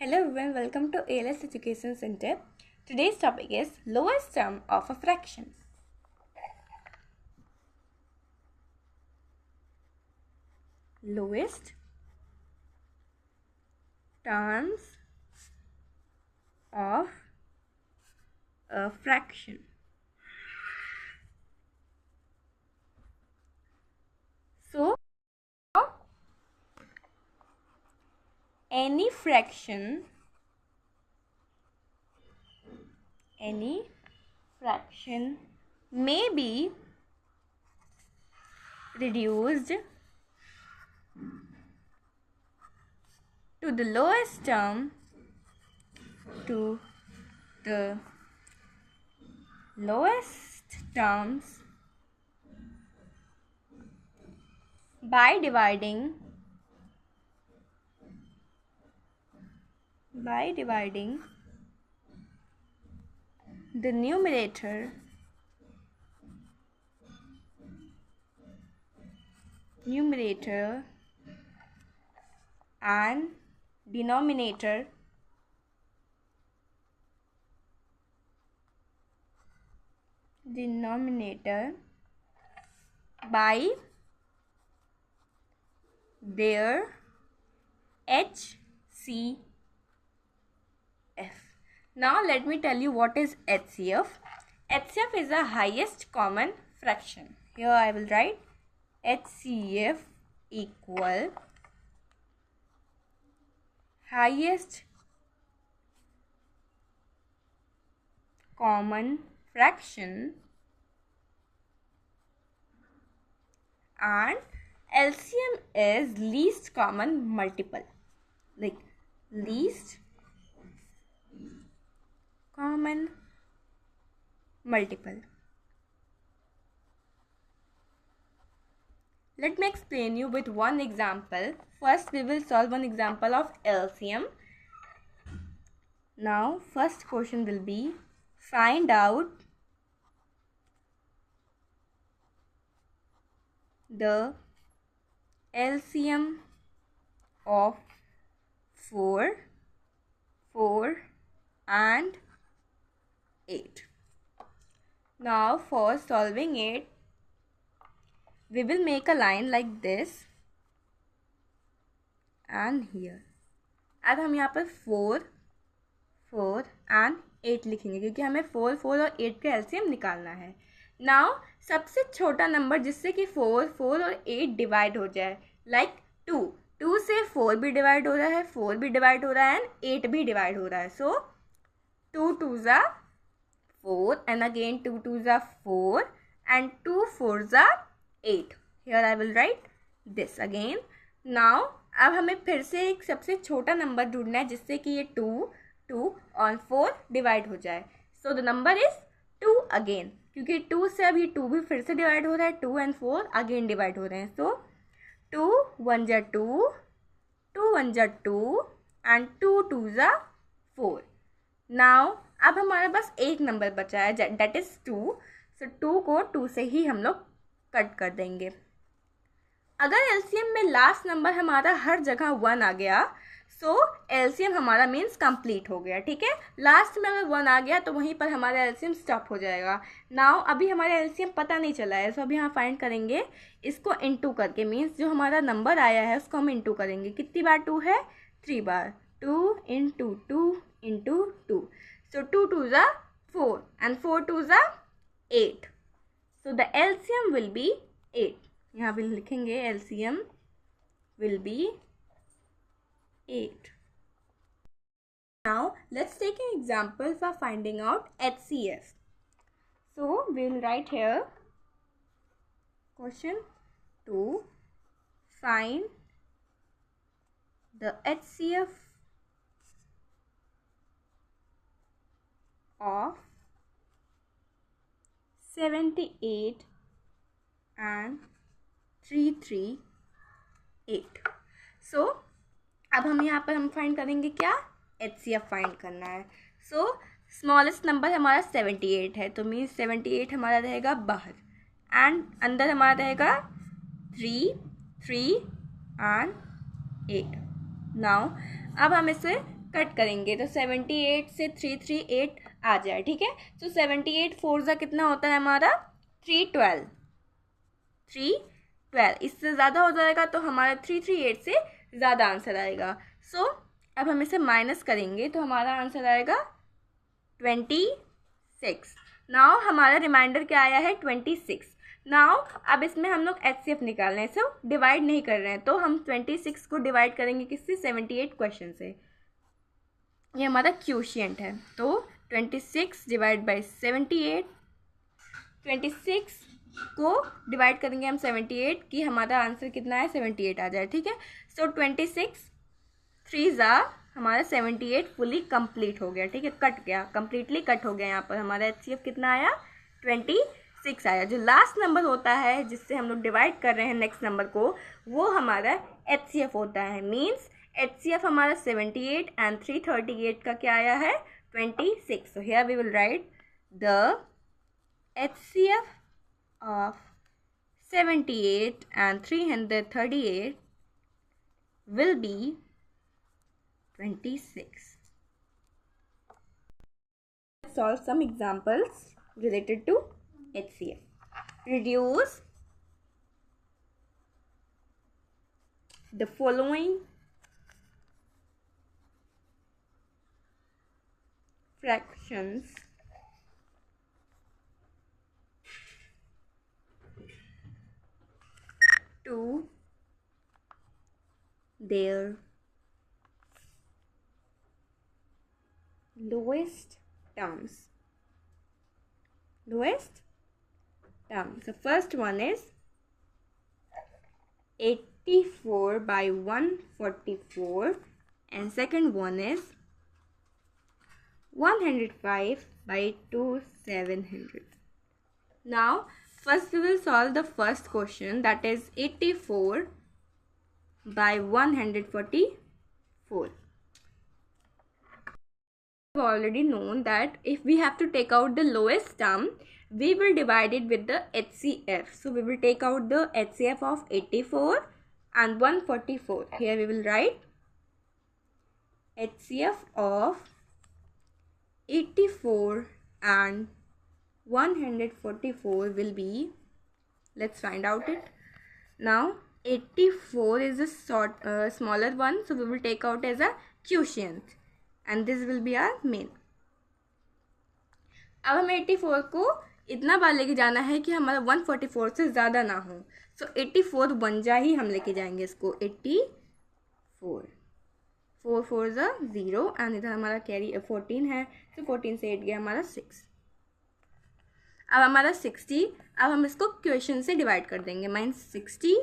Hello everyone, welcome to ALS Education Center. Today's topic is lowest term of a fraction. Lowest terms of a fraction. So, any fraction may be reduced to the lowest term by dividing the numerator and denominator by their HCF. Now let me tell you what is HCF. HCF is the highest common fraction. Here I will write HCF equal highest common fraction and LCM is least common multiple, like least common multiple. Let me explain you with one example. First we will solve one example of LCM. Now first question will be find out the LCM of 4 and 8. Now for solving it, we will make a line like this and here. अब हम यहाँ पर 4 and 8 लिखेंगे क्योंकि हमें 4 और 8 का LCM निकालना है. नाउ सबसे छोटा नंबर जिससे कि 4 और 8 डिवाइड हो जाए, लाइक 2 से 4 भी डिवाइड हो रहा है, 4 भी डिवाइड हो रहा है एंड 8 भी डिवाइड हो रहा है. सो 2 2s are 4 and again 2 2s are 4 and 2 4s are 8. Here I will write this again. Now अब हमें फिर से एक सबसे छोटा नंबर ढूंढना है जिससे कि ये 2 और 4 डिवाइड हो जाए. So the number is 2 again, क्योंकि 2 से अभी 2 भी फिर से डिवाइड हो रहा है, 2 and 4 अगेन डिवाइड हो रहे हैं. सो 2 1s are 2 1s are 2 and 2 2s are 4. Now अब हमारे पास एक नंबर बचा है दैट इज 2. सो 2 को 2 से ही हम लोग कट कर देंगे. अगर एलसीएम में लास्ट नंबर हमारा हर जगह 1 आ गया, सो एलसीएम हमारा मीन्स कंप्लीट हो गया. ठीक है, लास्ट में अगर 1 आ गया तो वहीं पर हमारा एलसीएम स्टॉप हो जाएगा. नाउ अभी हमारा एलसीएम पता नहीं चला है, सो अभी यहाँ फाइंड करेंगे इसको इनटू करके, मीन्स जो हमारा नंबर आया है उसको हम इनटू करेंगे. कितनी बार 2 है? 3 बार. 2 into 2 into 2. So 2 2s are 4 and 4 2s are 8. So the LCM will be 8. यहाँ भी लिखेंगे LCM will be 8. Now let's take an example for finding out HCF. So we will write here question 2. Find the HCF of 78 and 338. सो अब हम यहाँ पर find करेंगे क्या? HCF find करना है. सो स्मॉलेस्ट नंबर हमारा 78 है, तो मीन्स 78 हमारा रहेगा बाहर एंड अंदर हमारा रहेगा 3 एंड 8. नाउ अब हम इसे कट करेंगे तो 78 से 338 आ जाए, ठीक है। तो 78 फोर ज़ा कितना होता है हमारा 312, 312 इससे ज़्यादा हो जाएगा तो हमारा 338 से ज़्यादा आंसर आएगा। सो अब हम इसे माइनस करेंगे तो हमारा आंसर आएगा 26। नाउ हमारा रिमाइंडर क्या आया है 26। नाउ अब इसमें हम लोग HCF निकाल रहे हैं, सो डिवाइड नहीं कर रहे हैं, तो हम 26 को डिवाइड करेंगे किससे 78 क्वेश्चन से। ये हमारा क्वोशिएंट है, तो 26 डिवाइड बाई 78, 26 को डिवाइड करेंगे हम 78 कि हमारा आंसर कितना है 78 आ जाए, ठीक है। सो 26 3 ज़ा हमारा 78 फुली कंप्लीट हो गया, ठीक है, कट गया, कंप्लीटली कट हो गया। यहाँ पर हमारा HCF कितना आया 26 आया। जो लास्ट नंबर होता है जिससे हम लोग डिवाइड कर रहे हैं नेक्स्ट नंबर को, वो हमारा HCF होता है। मीन्स HCF हमारा 78 एंड 338 का क्या आया है 26। So here we will write the HCF of 78 and 338 will be 26. Let's solve some examples related to HCF. Reduce the following fractions to their lowest terms. The first one is 84 by 144 and second one is 105 by 2700. Now first we will solve the first question, that is 84 by 144. We have already known that if we have to take out the lowest term, we will divide it with the HCF. So we will take out the HCF of 84 and 144. Here we will write HCF of 84 and 144 will be, let's find out it. Now 84 is a smaller one, so we will take out as a quotient and this will be our main. अब हमें 84 को इतना बार लेके जाना है कि हमारा 144 से ज़्यादा ना हो। सो 84 बन जा ही हम लेके जाएंगे इसको 84, 4 4 ज़ा 0 एंड इधर हमारा कैरी 14 है, तो 14 से 8 गया हमारा 6। अब हमारा 60, अब हम इसको क्वेश्चन से डिवाइड कर देंगे। माइनस 60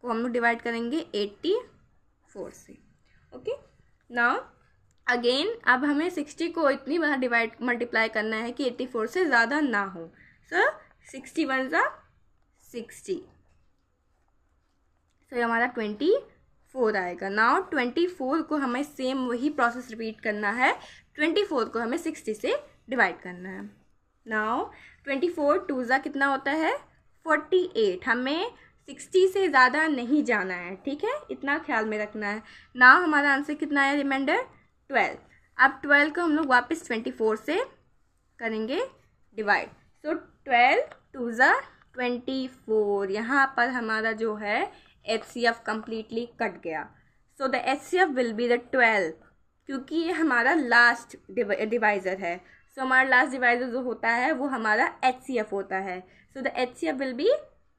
को हम लोग डिवाइड करेंगे 84 से। ओके, नाउ अगेन अब हमें 60 को इतनी बार डिवाइड मल्टीप्लाई करना है कि 84 से ज़्यादा ना हो। सो 61 ज़ा 60, तो हमारा 24 आएगा। नाउ 24 को हमें सेम वही प्रोसेस रिपीट करना है, 24 को हमें 60 से डिवाइड करना है। नाउ 24 2 ज़ा कितना होता है 48, हमें 60 से ज़्यादा नहीं जाना है, ठीक है, इतना ख्याल में रखना है। नाउ हमारा आंसर कितना है रिमाइंडर 12। अब 12 को हम लोग वापस 24 से करेंगे डिवाइड। सो 12 2 ज़ा 24, यहाँ पर हमारा जो है HCF कम्प्लीटली कट गया। सो the HCF will be the 12, क्योंकि ये हमारा लास्ट डिवाइज़र है। सो हमारा लास्ट डिवाइज़र जो होता है वो हमारा HCF होता है। सो द HCF विल बी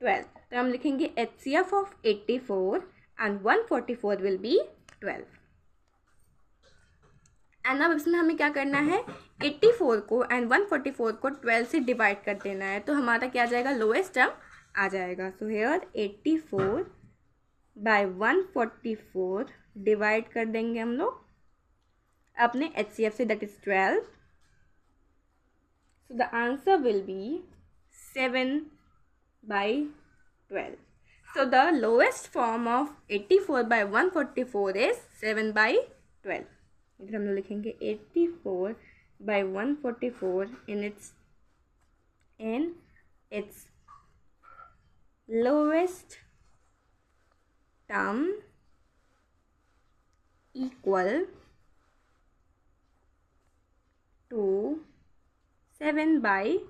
12, तो हम लिखेंगे HCF of 84 and 144 will be 12। And अब इसमें हमें क्या करना है 84 को एंड 144 को 12 से डिवाइड कर देना है, तो हमारा क्या आ जाएगा लोएस्ट टर्म आ जाएगा। सो हेयर 84 बाय 144 डिवाइड कर देंगे हम लोग अपने HCF से, that is 12। So the answer will be 7 by 12. So the lowest form of 84 by 144 is 7 by 12. इधर हम लोग लिखेंगे 84 by 144 in its lowest term equal 2/12.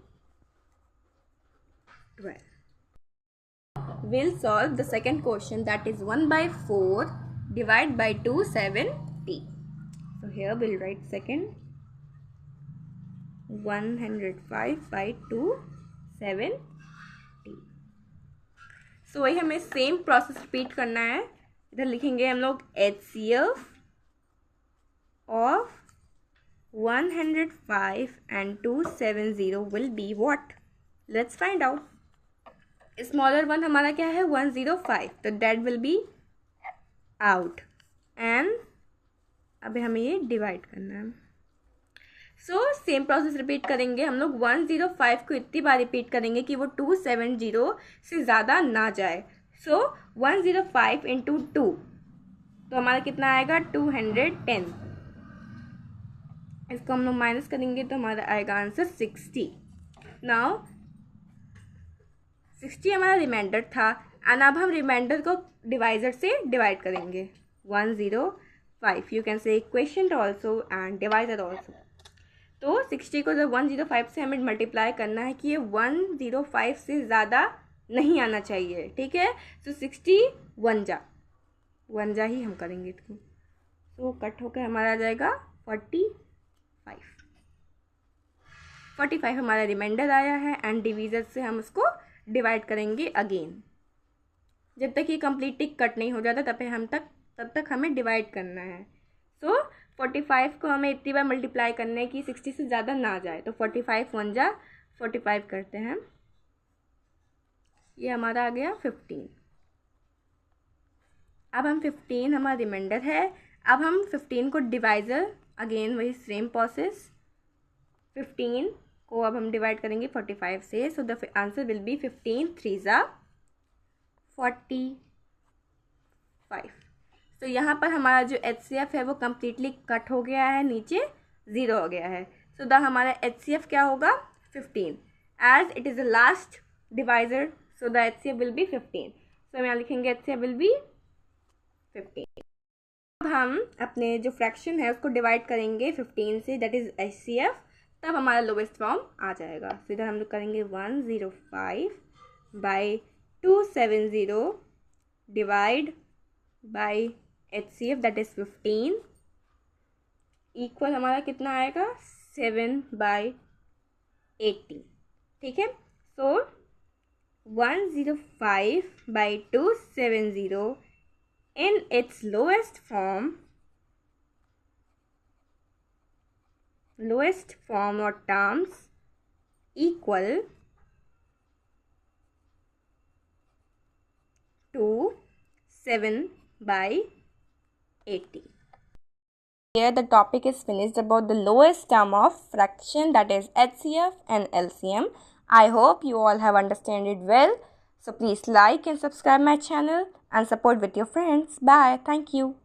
We'll solve the second question, that is 1/4 divided by 2 7t. So here we'll write second 105/2 7t. So वही हमें same process repeat करना है. इधर लिखेंगे हम लोग HCF of 105 and 270 will be what? Let's find out. Smaller one हमारा क्या है 105, तो that will be out and अभी हमें ये डिवाइड करना है. सो सेम प्रोसेस रिपीट करेंगे हम लोग. 105 को इतनी बार रिपीट करेंगे कि वो 270 से ज़्यादा ना जाए. सो 105 इंटू 2 तो हमारा कितना आएगा 210. इसको हम लोग माइनस करेंगे तो हमारा आएगा आंसर 60. नाउ 60 हमारा रिमाइंडर था एंड अब हम रिमाइंडर को डिवाइजर से डिवाइड करेंगे. 105 you can say equation also and divisor also. तो 60 को जब 105 से हमें मल्टीप्लाई करना है कि ये 105 से ज़्यादा नहीं आना चाहिए. ठीक है, तो 60 वन जा ही हम करेंगे इसको. तो कट होकर हमारा आ जाएगा 45 हमारा रिमाइंडर आया है एंड डिवीज़र से हम उसको डिवाइड करेंगे अगेन. जब तक ये कंप्लीट टिक कट नहीं हो जाता तब तक हमें डिवाइड करना है. सो 45 को हमें इतनी बार मल्टीप्लाई करना है कि 60 से ज़्यादा ना जाए. तो 45 वन जा 45 करते हैं. ये हमारा आ गया 15. अब हम 15 हमारा रिमाइंडर है. अब हम 15 को डिवाइजर अगेन वही सेम प्रोसेस. 15 को अब हम डिवाइड करेंगे 45 से. So the answer will be 15 3 जा 45. तो यहाँ पर हमारा जो HCF है वो कम्प्लीटली कट हो गया है, नीचे 0 हो गया है. सो द हमारा HCF क्या होगा 15 as it is the last divisor. So the HCF will be 15. So हम यहाँ लिखेंगे HCF विल बी 15. अब हम अपने जो फ्रैक्शन है उसको डिवाइड करेंगे 15 से, दैट इज़ HCF. तब हमारा लोवेस्ट फॉर्म आ जाएगा. तो इधर हम लोग करेंगे 105/270 divide by HCF that is 15 equal हमारा कितना आएगा 7/80. ठीक है, सो 105/270 in its lowest form or terms equal to 7/80. Here the topic is finished about the lowest term of fraction, that is HCF and LCM. I hope you all have understood it well. So please like and subscribe my channel and support with your friends. Bye. Thank you.